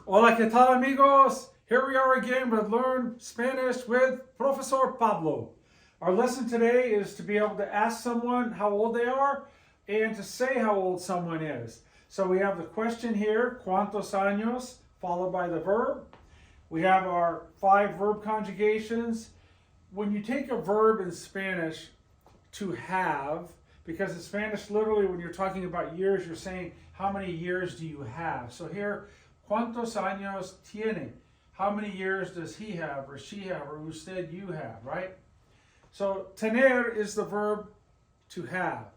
Hola, ¿qué tal, amigos? Here we are again with Learn Spanish with Profesor Pablo. Our lesson today is to be able to ask someone how old they are and to say how old someone is. So we have the question here, ¿cuántos años? Followed by the verb. We have our 5 verb conjugations. When you take a verb in Spanish, to have, because in Spanish, literally, when you're talking about years, you're saying, how many years do you have? So here, ¿cuántos años tiene? How many years does he have, or she have, or usted, you have, right? So, tener is the verb to have.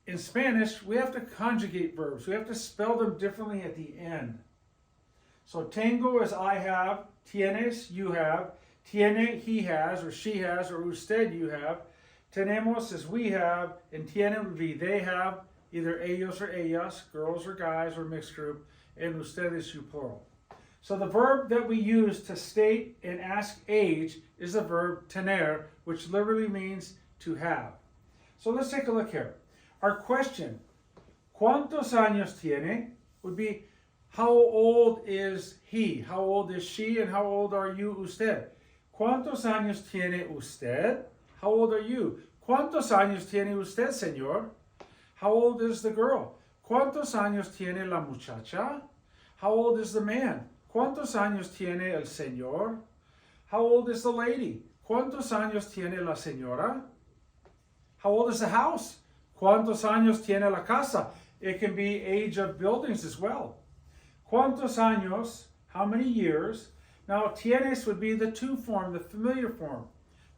In Spanish, we have to conjugate verbs. We have to spell them differently at the end. So, tengo is I have, tienes, you have, tiene, he has, or she has, or usted, you have. Tenemos is we have, and tienen would be they have, either ellos or ellas, girls or guys, or mixed group, and ustedes, you plural. So the verb that we use to state and ask age is the verb tener, which literally means to have. So let's take a look here. Our question, ¿cuántos años tiene? Would be, how old is he? How old is she? And how old are you, usted? ¿Cuántos años tiene usted? How old are you? ¿Cuántos años tiene usted, señor? How old is the girl? ¿Cuántos años tiene la muchacha? How old is the man? ¿Cuántos años tiene el señor? How old is the lady? ¿Cuántos años tiene la señora? How old is the house? ¿Cuántos años tiene la casa? It can be age of buildings as well. ¿Cuántos años? How many years? Now, tienes would be the to form, the familiar form.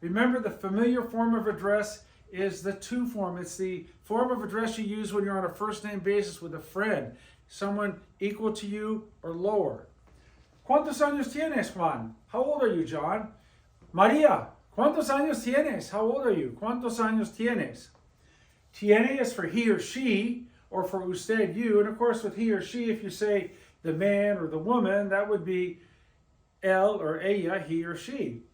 Remember, the familiar form of address is the to form. It's the form of address you use when you're on a first name basis with a friend, someone equal to you or lower. ¿Cuántos años tienes, Juan? How old are you, John? Maria, ¿cuántos años tienes? How old are you? ¿Cuántos años tienes? Tiene is for he or she, or for usted, you. And of course, with he or she, if you say the man or the woman, that would be él or ella, he or she.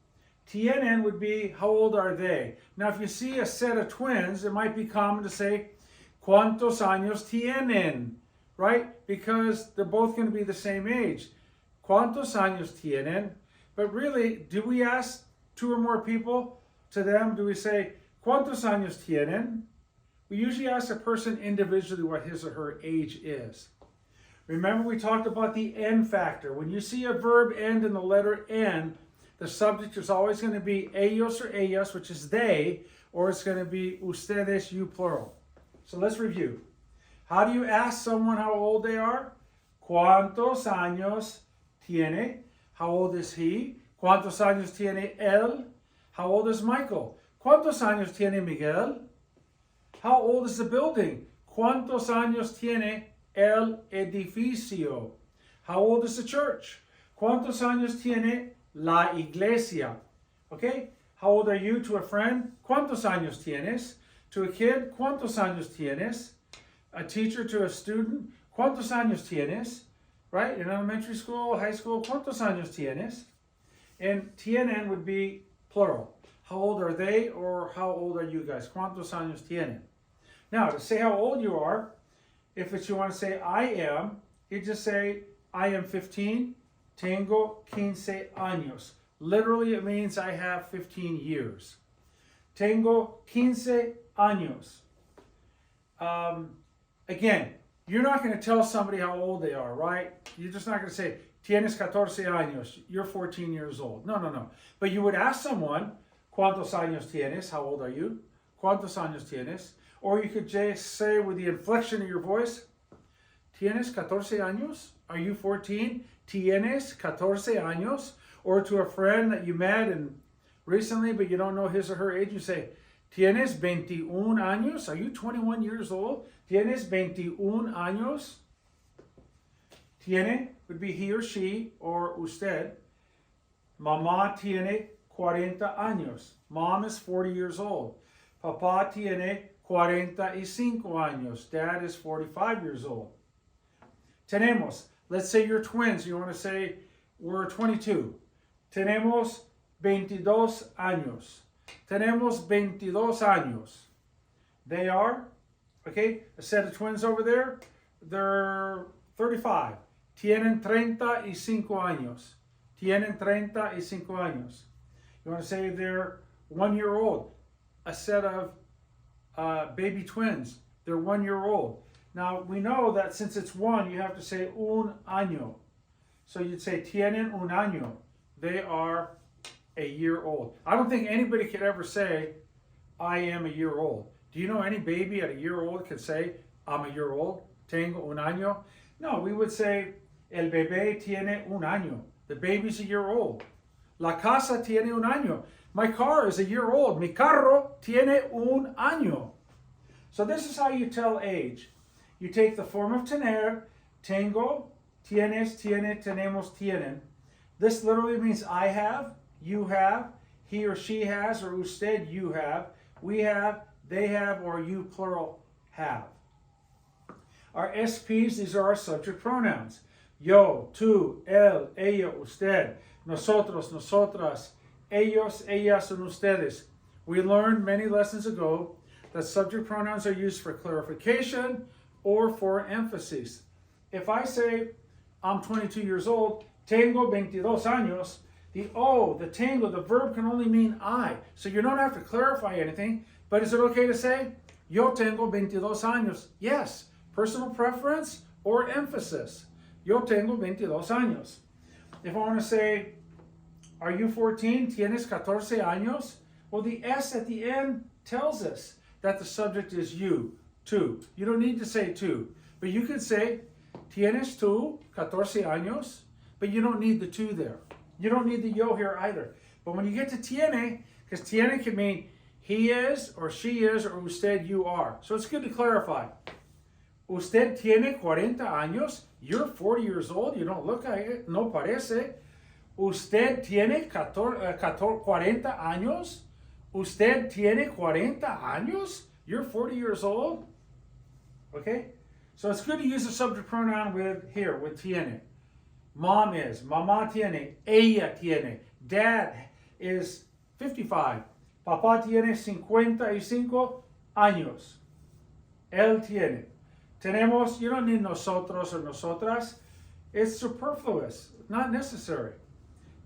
Tienen would be, how old are they? Now, if you see a set of twins, it might be common to say, ¿cuántos años tienen? Right? Because they're both going to be the same age. ¿Cuántos años tienen? But really, do we ask 2 or more people to them? Do we say, ¿cuántos años tienen? We usually ask a person individually what his or her age is. Remember, we talked about the N factor. When you see a verb end in the letter N, the subject is always going to be ellos or ellas, which is they, or it's going to be ustedes, you plural. So let's review. How do you ask someone how old they are? ¿Cuántos años tiene? How old is he? ¿Cuántos años tiene él? How old is Michael? ¿Cuántos años tiene Miguel? How old is the building? ¿Cuántos años tiene el edificio? How old is the church? ¿Cuántos años tiene la iglesia? Okay? How old are you to a friend? ¿Cuántos años tienes? To a kid? ¿Cuántos años tienes? A teacher to a student? ¿Cuántos años tienes? Right? In elementary school, high school, ¿cuántos años tienes? And tienen would be plural. How old are they, or how old are you guys? ¿Cuántos años tienen? Now, to say how old you are, if it's you want to say I am, you just say I am 15. Tengo 15 años. Literally, it means I have 15 years. Tengo 15 años. Again, you're not going to tell somebody how old they are, right? You're just not going to say, tienes 14 años, you're 14 years old. No, no, no. But you would ask someone, ¿cuántos años tienes? How old are you? ¿Cuántos años tienes? Or you could just say with the inflection of your voice, ¿tienes 14 años? Are you 14? ¿Tienes 14 años? Or to a friend that you met and recently, but you don't know his or her age, you say, ¿Tienes 21 años? Are you 21 years old? ¿Tienes 21 años? Tiene would be he or she or usted. Mamá tiene 40 años. Mom is 40 years old. Papá tiene 45 años. Dad is 45 years old. Tenemos. Let's say you're twins. You want to say, we're 22. Tenemos 22 años. Tenemos 22 años. They are, okay, a set of twins over there, they're 35. Tienen 35 años. Tienen 35 años. You want to say they're 1 year old. A set of baby twins. They're 1 year old. Now, we know that since it's one, you have to say un año. So you'd say tienen un año. They are a year old. I don't think anybody could ever say, I am a year old. Do you know any baby at a year old could say, I'm a year old? Tengo un año? No, we would say, el bebé tiene un año. The baby's a year old. La casa tiene un año. My car is a year old. Mi carro tiene un año. So this is how you tell age. You take the form of tener, tengo, tienes, tiene, tenemos, tienen. This literally means I have, you have, he or she has, or usted, you have, we have, they have, or you, plural, have. Our SPs, these are our subject pronouns. Yo, tú, él, ella, usted, nosotros, nosotras, ellos, ellas, and ustedes. We learned many lessons ago that subject pronouns are used for clarification or for emphasis. If I say, I'm 22 years old, tengo 22 años, the O, the tengo, the verb can only mean I. So you don't have to clarify anything, but is it okay to say, yo tengo 22 años? Yes, personal preference or emphasis. Yo tengo 22 años. If I want to say, are you 14? ¿Tienes 14 años? Well, the S at the end tells us that the subject is you, tú. You don't need to say tú, but you can say, ¿Tienes tú 14 años? But you don't need the tú there. You don't need the yo here either. But when you get to tiene, because tiene can mean he is, or she is, or usted, you are. So it's good to clarify. Usted tiene 40 años. You're 40 years old. You don't look like it. No parece. Usted tiene 40 años. Usted tiene 40 años. You're 40 years old. Okay? So it's good to use the subject pronoun with tiene. Mom is, mamá tiene, ella tiene. Dad is 55. Papá tiene 55 años. Él tiene. Tenemos, you don't need nosotros or nosotras. It's superfluous, not necessary.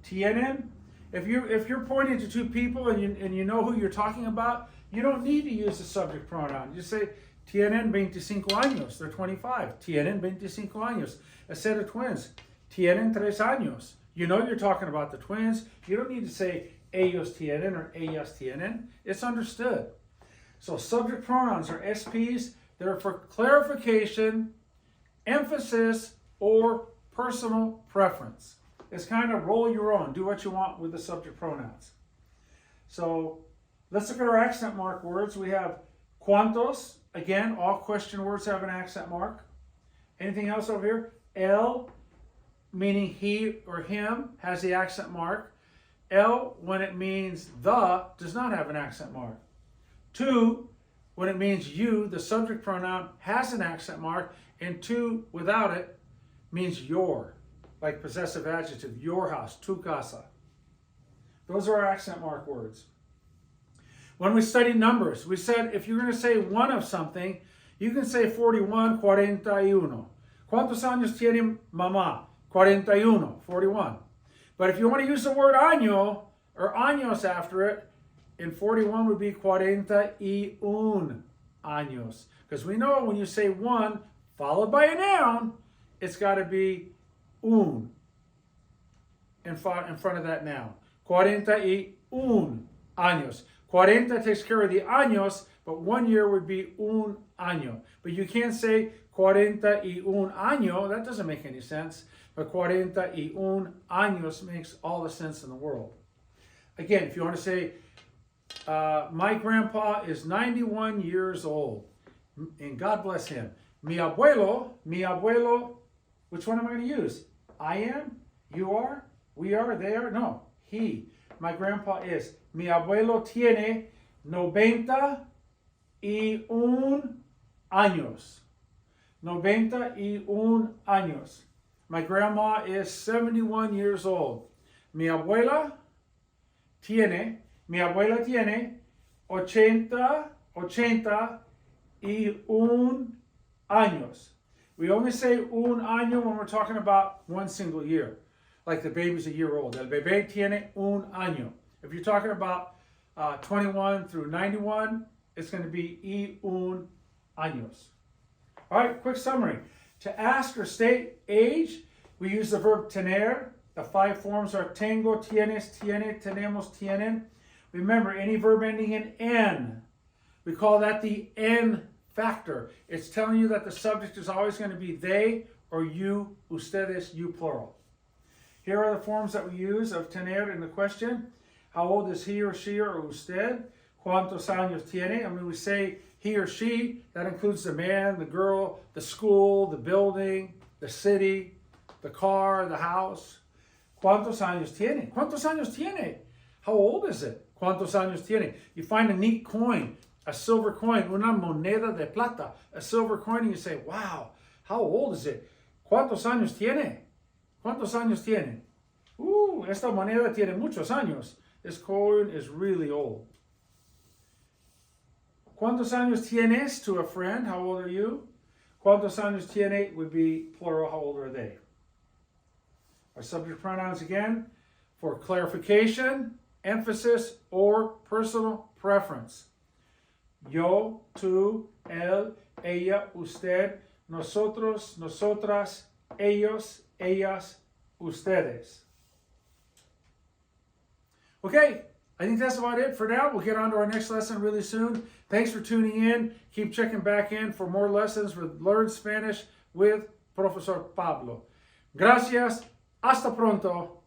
Tienen, if you're pointing to two people and you know who you're talking about, you don't need to use the subject pronoun. You say, tienen 25 años. They're 25. Tienen 25 años. A set of twins. Tienen 3 años. You know you're talking about the twins. You don't need to say ellos tienen or ellas tienen. It's understood. So subject pronouns are SPs. They're for clarification, emphasis, or personal preference. It's kind of roll your own. Do what you want with the subject pronouns. So let's look at our accent mark words. We have cuantos. Again, all question words have an accent mark. Anything else over here? El, meaning he or him, has the accent mark. El, when it means the, does not have an accent mark. Tú, when it means you, the subject pronoun, has an accent mark. And tú, without it, means your, like possessive adjective, your house, tu casa. Those are our accent mark words. When we study numbers, we said if you're going to say one of something, you can say 41, 41. ¿Cuántos años tiene mamá? 41, 41. But if you want to use the word año, or años after it, in 41 would be 41 años. Because we know when you say one, followed by a noun, it's got to be un in front of that noun. 41 años. 40 takes care of the años, but 1 year would be un año. But you can't say 41 año, that doesn't make any sense. But 41 años makes all the sense in the world. Again, if you want to say, my grandpa is 91 years old, and God bless him. Mi abuelo, which one am I going to use? I am, you are, we are, they are? No, he. My grandpa is. Mi abuelo tiene 91 años. 91 años. My grandma is 71 years old. Mi abuela tiene 81 años. We only say un año when we're talking about one single year. Like the baby's a year old. El bebé tiene un año. If you're talking about 21 through 91, it's going to be y un años. All right, quick summary. To ask or state age, we use the verb tener. The 5 forms are tengo, tienes, tiene, tenemos, tienen. Remember, any verb ending in N, we call that the N factor. It's telling you that the subject is always going to be they or you, ustedes, you plural. Here are the forms that we use of tener in the question. How old is he or she or usted? ¿Cuántos años tiene? And when we say he or she, that includes the man, the girl, the school, the building, the city, the car, the house. ¿Cuántos años tiene? ¿Cuántos años tiene? How old is it? ¿Cuántos años tiene? You find a neat coin, a silver coin, una moneda de plata, a silver coin, and you say, wow, how old is it? ¿Cuántos años tiene? ¿Cuántos años tiene? Esta moneda tiene muchos años. This coin is really old. ¿Cuántos años tienes to a friend? How old are you? ¿Cuántos años tiene would be plural. How old are they? Our subject pronouns again for clarification, emphasis, or personal preference. Yo, tú, él, ella, usted, nosotros, nosotras, ellos, ellas, ustedes. Okay, I think that's about it for now. We'll get on to our next lesson really soon. Thanks for tuning in. Keep checking back in for more lessons with Learn Spanish with Profesor Pablo. Gracias. Hasta pronto.